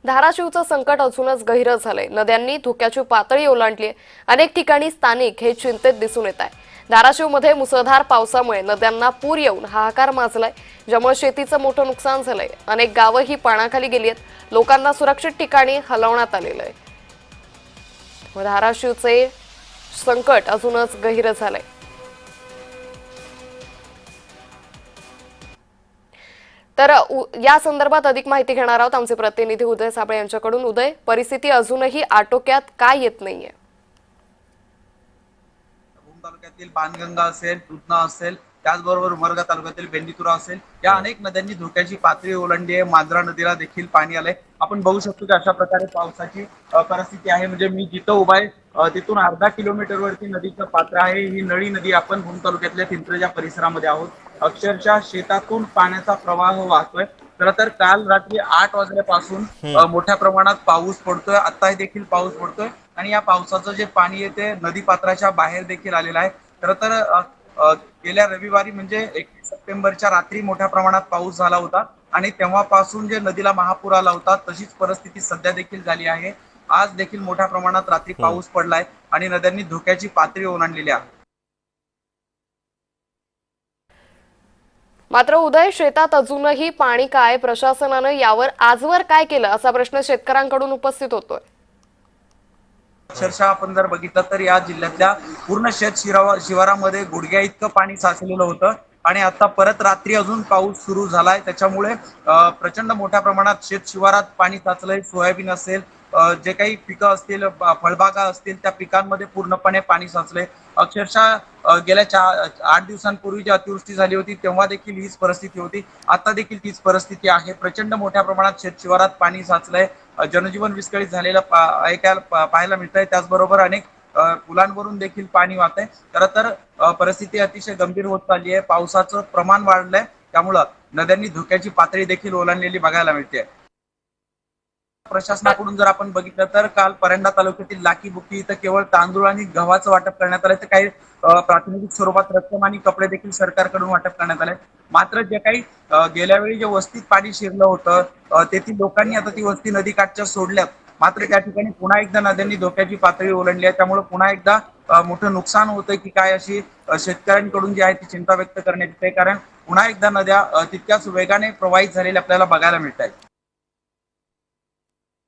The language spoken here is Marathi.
धाराशिवचं संकट अजूनच गहिरं झालंय। नद्यांनी धोक्याची पातळी ओलांडली आहे। अनेक ठिकाणी स्थानिक हे चिंतेत दिसून येत आहे। धाराशिवमध्ये मुसळधार पावसामुळे नद्यांना पूर येऊन हाहाकार माजलाय, ज्यामुळे शेतीचं मोठं नुकसान झालंय। अनेक गावं ही पाण्याखाली गेली आहेत। लोकांना सुरक्षित ठिकाणी हलवण्यात आलेलं आहे। धाराशिवचे संकट अजूनच गहिरं झालंय। तर या संदर्भात अधिक माहिती घेणार आहोत आमचे प्रतिनिधी उदय साबळे यांच्याकडून। उदय, परिस्थिती अजूनही आटोक्यात काय येत नाहीये? भूम तालुक्यातील बाणगंगा असेल, कृष्णा असेल, त्याचबरोबर उमरगा तालुक्यातील बेंडीतुरा असेल, या अनेक नद्यांनी धोक्याची पातळी ओलांडली आहे। मांजरा नदीला देखील पाणी आलंय। आपण बघू शकतो की अशा प्रकारे पावसाची परिस्थिती आहे। म्हणजे मी जिथं उभा आहे तिथून अर्धा किलोमीटरवरती नदीचं पात्र आहे। ही नळी नदी आपण भूम तालुक्यातल्या पिंपळजा परिसरामध्ये आहोत। अक्षरशः शेतातून पाण्याचा प्रवाह वाहतोय। खरं तर काल रात्री 8 वाजल्यापासून मोठ्या प्रमाणात पाऊस पडतोय। आता देखील पाऊस पडतोय आणि या पावसाचं जे पाणी आहे ते नदी पात्राच्या बाहेर देखील आलेलं आहे। खरं तर गेल्या रविवारी म्हणजे 21 सप्टेंबरच्या रात्री मोठ्या प्रमाणात पाऊस झाला होता आणि तेव्हापासून जे नदीला महापूर आला होता तशीच परिस्थिती सध्या देखील झाली आहे। आज देखील मोठ्या प्रमाणात रात्री पाऊस पडलाय आणि नद्यांनी धोक्याची पातळी ओलांडलेली आहे। मात्र उदय, शेतात अजूनही पाणी काय? प्रशासनानं यावर आजवर काय केलं असा प्रश्न शेतकऱ्यांकडून उपस्थित होतोय। अक्षरशः आपण जर बघितलं तर या जिल्ह्यातल्या पूर्ण शेत शिवारामध्ये गुडघ्या इतकं पाणी साचलेलं होतं आणि आता परत रात्री अजून पाऊस सुरू झालाय। त्याच्यामुळे प्रचंड मोठ्या प्रमाणात शेत शिवारात पाणी साचलंय। सोयाबीन असेल, जे काही पिकं असतील, फळबागा असतील, त्या पिकांमध्ये पूर्णपणे पाणी साचलंय। अक्षरशः गेल्या 8 दिवसांपूर्वी जी अतिवृष्टी झाली होती तेव्हा देखील हीच परिस्थिती होती। आता देखील तीच परिस्थिती आहे। प्रचंड मोठ्या प्रमाणात शेत शिवारात पाणी साचलंय। जनजीवन विस्कळीत झालेलं पाहायला मिळतंय। त्याचबरोबर अनेक पुलांवरून देखील पाणी वाहतंय। खरं तर परिस्थिती अतिशय गंभीर होत चालली आहे। पावसाचं प्रमाण वाढलंय, त्यामुळं नद्यांनी धोक्याची पातळी देखील ओलांडलेली बघायला मिळते। प्रशासनाकडून जर आपण बघितलं तर काल परंडा तालुक्यातील लाकी बुकी इथं केवळ तांदूळ आणि गव्हाचं वाटप करण्यात आलं। तर काही प्रातिनिधिक स्वरूपात रक्कम आणि कपडे देखील सरकारकडून वाटप करण्यात आले। मात्र जे काही गेल्या वेळी जे वस्तीत पाणी शिरलं होतं तेथील लोकांनी आता ती वस्ती नदीकाठच्या सोडल्यात। मात्र त्या ठिकाणी पुन्हा एकदा नद्यांनी धोक्याची पातळी ओलांडली आहे। त्यामुळे पुन्हा एकदा मोठं नुकसान होतंय की काय अशी शेतकऱ्यांकडून जी आहे ती चिंता व्यक्त करण्यात येते। कारण पुन्हा एकदा नद्या तितक्याच वेगाने प्रवाहित झालेल्या आपल्याला बघायला मिळत आहेत।